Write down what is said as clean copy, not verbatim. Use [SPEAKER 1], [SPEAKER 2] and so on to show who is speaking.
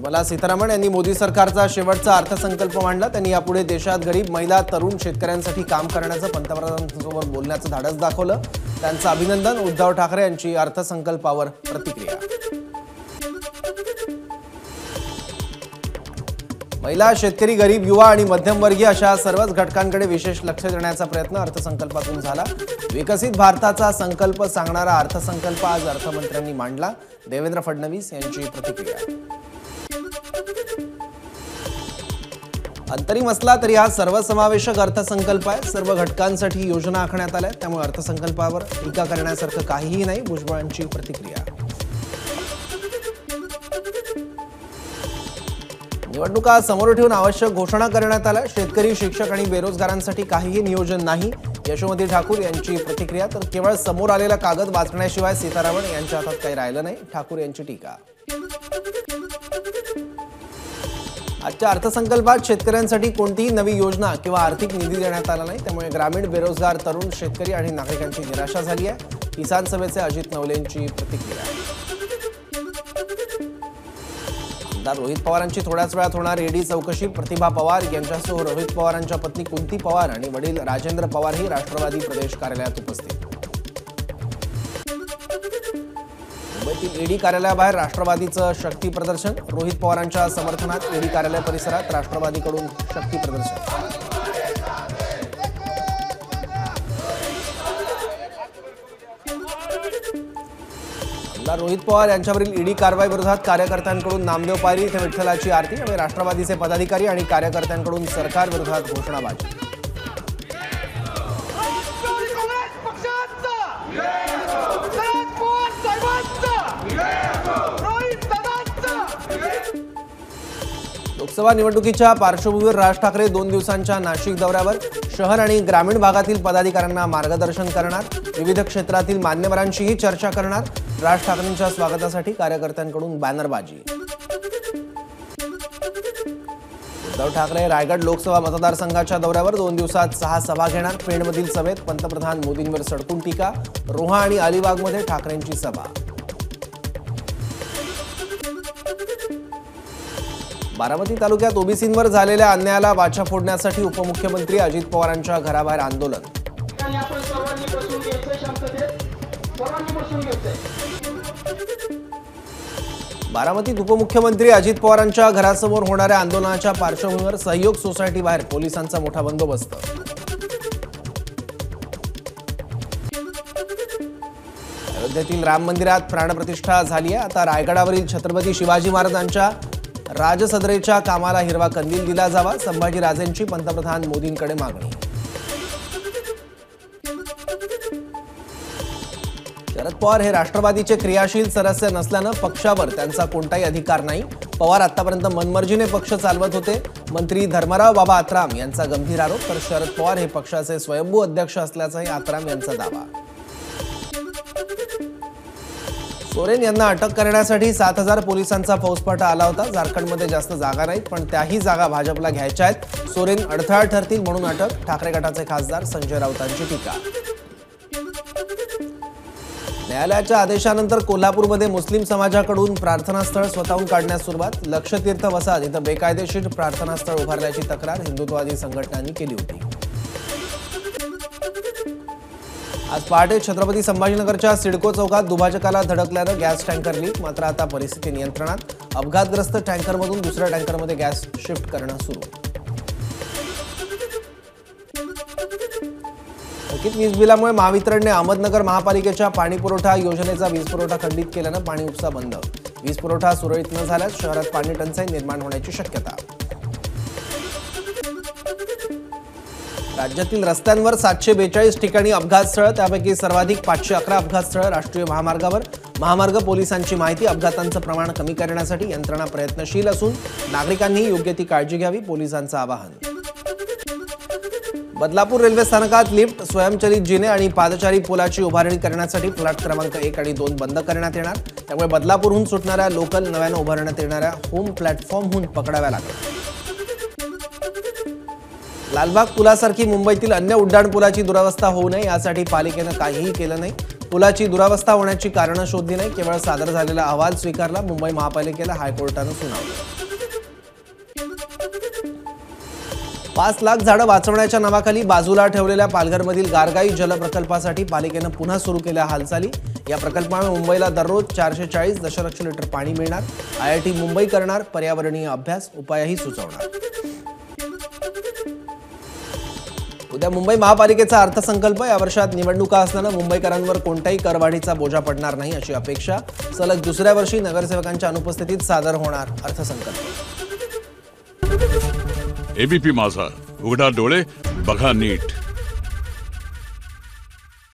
[SPEAKER 1] निर्मला सीतारामन यांनी मोदी सरकारचा शेवटचा अर्थसंकल्प मांडला। त्यांनी यापुढे देशात गरीब महिला तरुण शेतकऱ्यांसाठी काम करण्याचं पंतप्रधानांसोबत बोलण्याचं धाडस दाखवलं। त्यांचं अभिनंदन। उद्धव ठाकरे यांची अर्थसंकल्पावर प्रतिक्रिया। महिला, शेतकरी, गरीब, युवा आणि मध्यमवर्गीय अशा सर्वच घटकांकडे विशेष लक्ष देण्याचा प्रयत्न अर्थसंकल्पातून झाला। विकसित भारताचा संकल्प सांगणारा अर्थसंकल्प आज अर्थमंत्र्यांनी मांडला। देवेंद्र फडणवीस यांची प्रतिक्रिया। अंतरिम असला तरी हा सर्वसमावेशक अर्थसंकल्प आहे। सर्व घटकांसाठी योजना आखण्यात आल्या, त्यामुळे अर्थसंकल्पावर टीका करण्यासारखं काहीही नाही। भुजबळांची प्रतिक्रिया। निवडणुका समोर ठेवून आवश्यक घोषणा करण्यात आल्या। शेतकरी, शिक्षक आणि बेरोजगारांसाठी काहीही नियोजन नाही। यशोमती ठाकूर यांची प्रतिक्रिया। तर केवळ समोर आलेला कागद वाचण्याशिवाय सीतारामन यांच्या हातात काही राहिलं नाही। ठाकूर यांची टीका। आजच्या अर्थसंकल्पात शेतकऱ्यांसाठी कोणतीही नवी योजना किंवा आर्थिक निधी देण्यात आला नाही, त्यामुळे ग्रामीण, बेरोजगार, तरुण, शेतकरी आणि नागरिकांची निराशा झाली आहे। किसान सभेचे अजित नवलेंची प्रतिक्रिया। आमदार रोहित पवारांची थोड्याच वेळात होणार ईडी चौकशी। प्रतिभा पवार यांच्यासह रोहित पवारांच्या पत्नी कुंती पवार आणि वडील राजेंद्र पवारही राष्ट्रवादी प्रदेश कार्यालयात उपस्थित। मुंबईतील ईडी कार्यालयाबाहेर राष्ट्रवादीचं शक्ती प्रदर्शन। रोहित पवारांच्या समर्थनात ईडी कार्यालय परिसरात राष्ट्रवादीकडून शक्ती प्रदर्शन। आमदार रोहित पवार यांच्यावरील ईडी कारवाई विरोधात कार्यकर्त्यांकडून नामदेव पायरी इथे विठ्ठलाची आरती आणि राष्ट्रवादीचे पदाधिकारी आणि कार्यकर्त्यांकडून सरकार विरोधात घोषणाबाजी। लोकसभा निवडणुकीच्या पार्श्वभूमीवर राज ठाकरे 2 दिवसांच्या नाशिक दौऱ्यावर। शहर आणि ग्रामीण भागातील पदाधिकाऱ्यांना मार्गदर्शन करणार। विविध क्षेत्रातील मान्यवरांशीही चर्चा करणार। राज ठाकरेंच्या स्वागतासाठी कार्यकर्त्यांकडून बॅनरबाजी। उद्धव ठाकरे रायगड लोकसभा मतदारसंघाच्या दौऱ्यावर 2 दिवसात 6 सभा घेणार। पेणमधील सभेत पंतप्रधान मोदींवर सडकून टीका। रोहा आणि अलिबागमध्ये ठाकरेंची सभा। बारामती तालुक्यात ओबीसींवर झालेल्या अन्यायाला वाचा फोडण्यासाठी उपमुख्यमंत्री अजित पवारांच्या घराबाहेर आंदोलन। बारामतीत उपमुख्यमंत्री अजित पवारांच्या घरासमोर होणाऱ्या आंदोलनाच्या पार्श्वभूमीवर सहयोग सोसायटी बाहेर पोलिसांचा मोठा बंदोबस्त। अयोध्येतील राम मंदिरात प्राणप्रतिष्ठा झाली आहे। आता रायगडावरील छत्रपती शिवाजी महाराजांच्या राजसदरेच्या कामाला हिरवा कंदील दिला जावा। संभाजीराजेंची पंतप्रधान मोदींकडे मागणी। शरद पवार हे राष्ट्रवादीचे क्रियाशील सदस्य नसल्यानं पक्षावर त्यांचा कोणताही अधिकार नाही। पवार आतापर्यंत मनमर्जीने पक्ष चालवत होते। मंत्री धर्मराव बाबा आत्राम यांचा गंभीर आरोप। तर शरद पवार हे पक्षाचे स्वयंभू अध्यक्ष असल्याचाही आत्राम यांचा दावा। सोरेन यांना अटक करण्यासाठी 7000 पोलिसांचा फौजफाटा आला होता। झारखंडमध्ये जास्त जागा नाहीत, पण त्याही जागा भाजपला घ्यायच्या आहेत। सोरेन अडथळा ठरतील म्हणून अटक। ठाकरे गटाचे खासदार संजय राऊतांची टीका। न्यायालयाच्या आदेशानंतर कोल्हापूरमध्ये मुस्लिम समाजाकडून प्रार्थनास्थळ स्वतःहून काढण्यास सुरुवात। लक्षतीर्थ वसाहत इथं बेकायदेशीर प्रार्थनास्थळ उभारल्याची तक्रार हिंदुत्ववादी संघटनांनी केली होती। आज पहाटे छत्रपती संभाजीनगरच्या सिडको चौकात दुभाजकाला धडकल्यानं गॅस टँकर लीक। मात्र आता परिस्थिती नियंत्रणात। अपघातग्रस्त टँकरमधून दुसऱ्या टँकरमध्ये गॅस शिफ्ट करणं सुरू। थकीत वीज बिलामुळे महावितरणने अहमदनगर महापालिकेच्या पाणीपुरवठा योजनेचा वीज पुरवठा खंडित केल्यानं पाणी उपसा बंद। वीज पुरवठा सुरळीत न झाल्यास शहरात पाणी टंचाई निर्माण होण्याची शक्यता। राज्यातील रस्त्यांवर 742 ठिकाणी अपघातस्थळ, त्यापैकी सर्वाधिक 511 अपघातस्थळ राष्ट्रीय महामार्गावर। महामार्ग पोलिसांची माहिती। अपघातांचं प्रमाण कमी करण्यासाठी यंत्रणा प्रयत्नशील असून नागरिकांनी योग्य ती काळजी घ्यावी, पोलिसांचं आवाहन। बदलापूर रेल्वे स्थानकात लिफ्ट, स्वयंचलित जिने आणि पादचारी पुलाची उभारणी करण्यासाठी प्लॅट क्रमांक 1 आणि 2 बंद करण्यात येणार। त्यामुळे बदलापूरहून सुटणाऱ्या लोकल नव्यानं उभारण्यात येणाऱ्या होम प्लॅटफॉर्महून पकडाव्या लागतील। लालबाग पुलासारखी मुंबईतील अन्य उड्डाणपुलाची दुरवस्था होऊ नये यासाठी पालिकेनं काहीही केलं नाही। पुलाची दुरावस्था होण्याची कारणं शोधली नाही, केवळ सादर झालेला अहवाल स्वीकारला. मुंबई महापालिकेला हायकोर्टानं सुनावलं. 5 लाख झाडं वाचवण्याच्या नावाखाली बाजूला ठेवलेल्या पालघरमधील गारगाई जलप्रकल्पासाठी पालिकेनं पुन्हा सुरू केल्या हालचाली. या प्रकल्पामुळे मुंबईला दररोज 440 दशलक्ष लिटर पाणी मिळणार. IIT मुंबई करणार पर्यावरणीय अभ्यास, उपायही सुचवणार. उद्या मुंबई महापालिकेचा अर्थसंकल्प. या वर्षात निवडणुका असल्यानं मुंबईकरांवर कोणत्याही करवाढीचा बोजा पडणार नाही अशी अपेक्षा. सलग दुसऱ्या वर्षी नगरसेवकांच्या अनुपस्थितीत सादर होणार अर्थसंकल्प.
[SPEAKER 2] ABP माझा, उघडा डोळे बघा नीट.